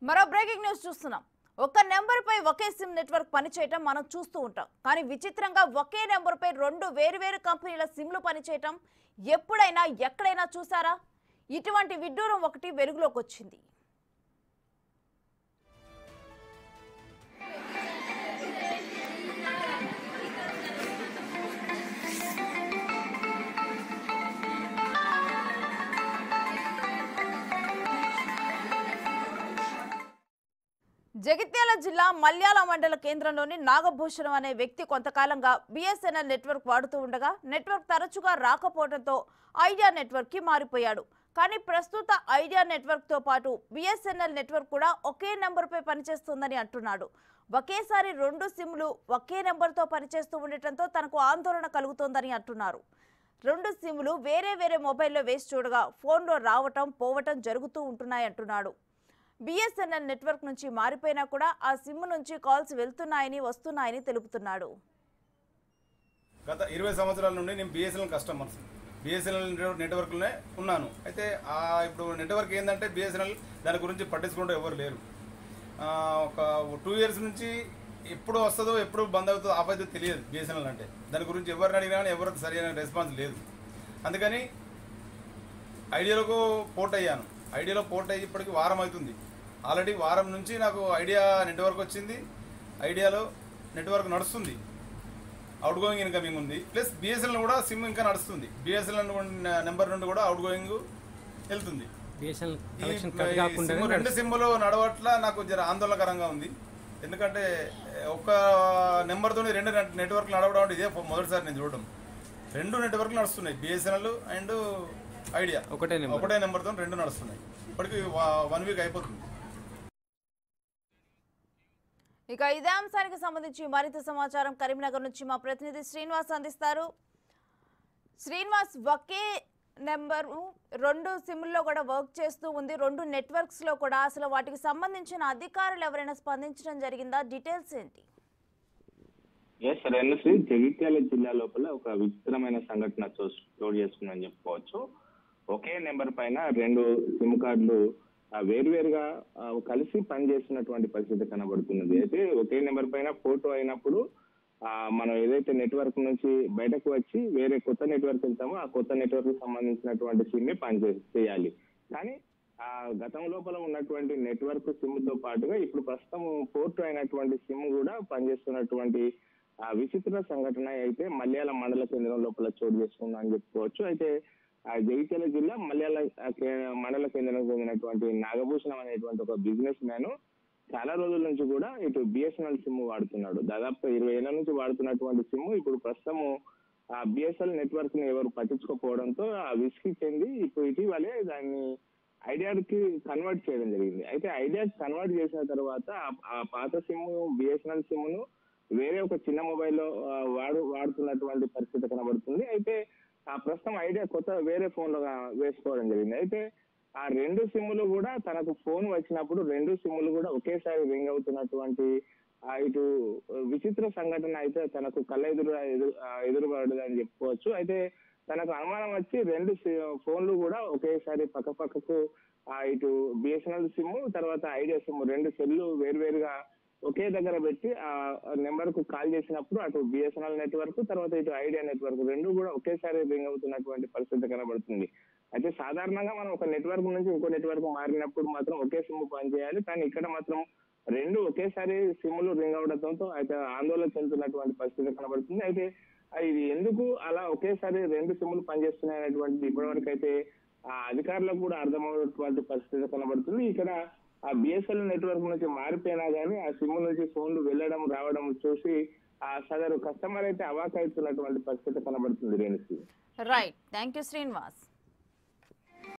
మరో breaking news చూస్తున్నాం. ఒక నెంబర్ పై ఒకే సిమ్ నెట్వర్క్ పనిచేయటం మనం చూస్తూ ఉంటాం. కానీ విచిత్రంగా ఒకే నెంబర్ పై రెండు వేరు కంపెనీల సిమ్లు పనిచేయటం ఎప్పుడైనా ఎక్కడైనా చూసారా? ఇటువంటి విడ్డూరం ఒకటి వెలుగులోకి వచ్చింది. జగిత్యాల జిల్లా మల్యాల మండల కేంద్రంలోని నాగభూషణం అనే వ్యక్తి కొంతకాలంగా బిఎస్ఎన్ఎల్ నెట్వర్క్ వాడుతూ ఉండగా నెట్వర్క్ తరచుగా రాకపోవడంతో ఐడియా నెట్వర్క్ కి మారిపోయాడు. కానీ ప్రస్తుత ఐడియా నెట్వర్క్ తో పాటు బిఎస్ఎన్ఎల్ నెట్వర్క్ కూడా ఒకే నెంబర్ పై పనిచేస్తుందని అంటున్నాడు. ఒకేసారి రెండు సిమ్లు ఒకే నెంబర్ తో పనిచేస్తూ ఉండటంతో తనకు ఆందోళన కలుగుతోందని అంటున్నారు. రెండు సిమ్లు వేరే మొబైల్లో వేసి చూడగా ఫోన్లో రావటం పోవటం జరుగుతూ ఉంటున్నాయంటున్నాడు. బిఎస్ఎన్ఎల్ నెట్వర్క్ నుంచి మారిపోయినా కూడా ఆ సిమ్ నుంచి కాల్స్ వెళ్తున్నాయని వస్తున్నాయని తెలుపుతున్నాడు. గత 20 సంవత్సరాల నుండి నేను బిఎస్ఎన్ఎల్ కస్టమర్స్ బిఎస్ఎన్ఎల్ నెట్వర్క్లోనే ఉన్నాను. అయితే ఇప్పుడు నెట్వర్క్ ఏంటంటే బిఎస్ఎన్ఎల్ దాని గురించి పట్టించుకుంటూ ఎవరు లేరు. ఒక 2 years నుంచి ఎప్పుడు వస్తుందో ఎప్పుడు బంద్ అవుతుందో ఆఫ్ అవుతుందో తెలియదు. బిఎస్ఎన్ఎల్ అంటే దాని గురించి ఎవరిని అడిగినా కానీ ఎవరికి సరైన రెస్పాన్స్ లేదు. అందుకని ఐడియాలోకి పోర్ట్ అయ్యాను. ఐడియాలో పోర్ట్ అయ్యి ఇప్పటికి వారం అవుతుంది. ఆల్రెడీ వారం నుంచి నాకు ఐడియా నెట్వర్క్ వచ్చింది. ఐడియాలో నెట్వర్క్ నడుస్తుంది, అవుట్ గోయింగ్ ఇన్కమింగ్ ఉంది. ప్లస్ బిఎస్ఎన్ఎల్ కూడా సిమ్ ఇంకా నడుస్తుంది. బిఎస్ఎన్ఎల్ నెంబర్ నుండి కూడా అవుట్ గోయింగ్ వెళ్తుంది. రెండు సిమ్లు నడవట్ల నాకు జర ఆందోళనకరంగా ఉంది. ఎందుకంటే ఒక నెంబర్తో రెండు నెట్వర్క్లు నడవడం అంటే ఇదే మొదటిసారి నేను చూడడం. రెండు నెట్వర్క్లు నడుస్తున్నాయి, బిఎస్ఎన్ఎల్ అండ్ ఐడియా ఒకటే నెంబర్తో రెండు నడుస్తున్నాయి. ఇప్పటికి 1 week అయిపోతుంది. ఇక ఇదే అంశానికి సంబంధించి మరింత సమాచారం కరీంనగర్ నుంచి మా ప్రతినిధి శ్రీనివాస్ అందిస్తారు. శ్రీనివాస్, ఒకే నెంబరు రెండు సిమ్ల్లో కూడా వర్క్ చేస్తూ ఉంది, రెండు నెట్వర్క్స్ లో కూడా. అసలు వాటికి సంబంధించిన అధికారులు ఎవరైనా స్పందించడం జరిగిందా? డీటెయిల్స్ ఏంటి? జగిత్యాల జిల్లా లోపల ఒక విచిత్రమైన సంఘటన చోటు చేసుకుందని చెప్పుకోవచ్చు. ఒకే నెంబర్ పైన రెండు సిమ్ కార్డులు వేరువేరుగా కలిసి పనిచేస్తున్నటువంటి పరిస్థితి కనబడుతున్నది. అయితే ఒకే నెంబర్ పైన ఫోటో అయినప్పుడు మనం ఏదైతే నెట్వర్క్ నుంచి బయటకు వచ్చి వేరే కొత్త నెట్వర్క్ వెళ్తామో ఆ కొత్త నెట్వర్క్ కి సంబంధించినటువంటి సిమ్ చేయాలి. కానీ గతం లోపల ఉన్నటువంటి నెట్వర్క్ సిమ్ తో పాటుగా ఇప్పుడు ప్రస్తుతం ఫోటో అయినటువంటి సిమ్ కూడా పనిచేస్తున్నటువంటి విచిత్ర సంఘటన అయితే మల్యాల మండల కేంద్రం లోపల చోటు చేసుకుందని చెప్పుకోవచ్చు. అయితే జగిత్యాల జిల్లా మల్యాల మండల కేంద్రానికి చెందినటువంటి నాగభూషణం అనేటువంటి ఒక బిజినెస్ మ్యాన్ చాలా రోజుల నుంచి కూడా ఇటు బిఎస్ఎన్ఎల్ సిమ్ వాడుతున్నాడు. దాదాపు 20 ఏళ్ల నుంచి వాడుతున్నటువంటి సిమ్ ఇప్పుడు ప్రస్తుతము ఆ బిఎస్ఎన్ఎల్ నెట్వర్క్ ని ఎవరు పట్టించుకోకపోవడంతో విసిగి చెంది ఇప్పుడు ఇటీవలే దాన్ని ఐడియాకి కన్వర్ట్ చేయడం జరిగింది. అయితే ఐడియాకి కన్వర్ట్ చేసిన తర్వాత ఆ పాత సిమ్ బిఎస్ఎన్ఎల్ సిమ్ ను వేరే ఒక చిన్న మొబైల్లో వాడుతున్నటువంటి పరిస్థితి కనబడుతుంది. అయితే ఆ ప్రస్తుతం ఐడియా కొత్త వేరే ఫోన్ లో వేసుకోవడం జరిగింది. అయితే ఆ రెండు సిమ్లు కూడా తనకు ఫోన్ వచ్చినప్పుడు రెండు సిమ్లు కూడా ఒకేసారి రింగ్ అవుతున్నటువంటి ఇటు విచిత్ర సంఘటన అయితే తనకు ఎదురుపడదని చెప్పుకోవచ్చు. అయితే తనకు అనుమానం వచ్చి రెండు ఫోన్లు కూడా ఒకేసారి పక్కకు ఇటు బిఎస్ఎన్ఎల్ సిమ్ తర్వాత ఐడియా సిమ్ రెండు సెల్లు వేరువేరుగా ఒకే దగ్గర పెట్టి ఆ నెంబర్ కు కాల్ చేసినప్పుడు అటు బిఎస్ఎన్ఎల్ నెట్వర్క్ తర్వాత ఇటు ఐడియా నెట్వర్క్ రెండు కూడా ఒకేసారి రింగ్ అవుతున్నటువంటి పరిస్థితి కనబడుతుంది. అయితే సాధారణంగా మనం ఒక నెట్వర్క్ నుంచి ఇంకో నెట్వర్క్ మారినప్పుడు మాత్రం ఒకే సిమ్ పనిచేయాలి. కానీ ఇక్కడ మాత్రం రెండు ఒకేసారి సిమ్లు రింగ్ అవడంతో అయితే ఆందోళన చెందుతున్నటువంటి పరిస్థితి కనబడుతుంది. అయితే ఇది ఎందుకు అలా ఒకేసారి రెండు సిమ్లు పనిచేస్తున్నాయి అనేటువంటిది ఇప్పటివరకు అయితే ఆ అధికారులకు కూడా అర్థమవుతున్నటువంటి పరిస్థితి కనబడుతుంది. ఇక్కడ ఆ బిఎస్ఎన్ఎల్ నెట్వర్క్ నుంచి మారిపోయినా కానీ ఆ సిమ్ నుంచి ఫోన్లు వెళ్ళడం రావడం చూసి ఆ సదరు కస్టమర్ అయితే అవాక్ అవుతున్నటువంటి పరిస్థితి కనబడుతుంది. Right, thank you Srinivas.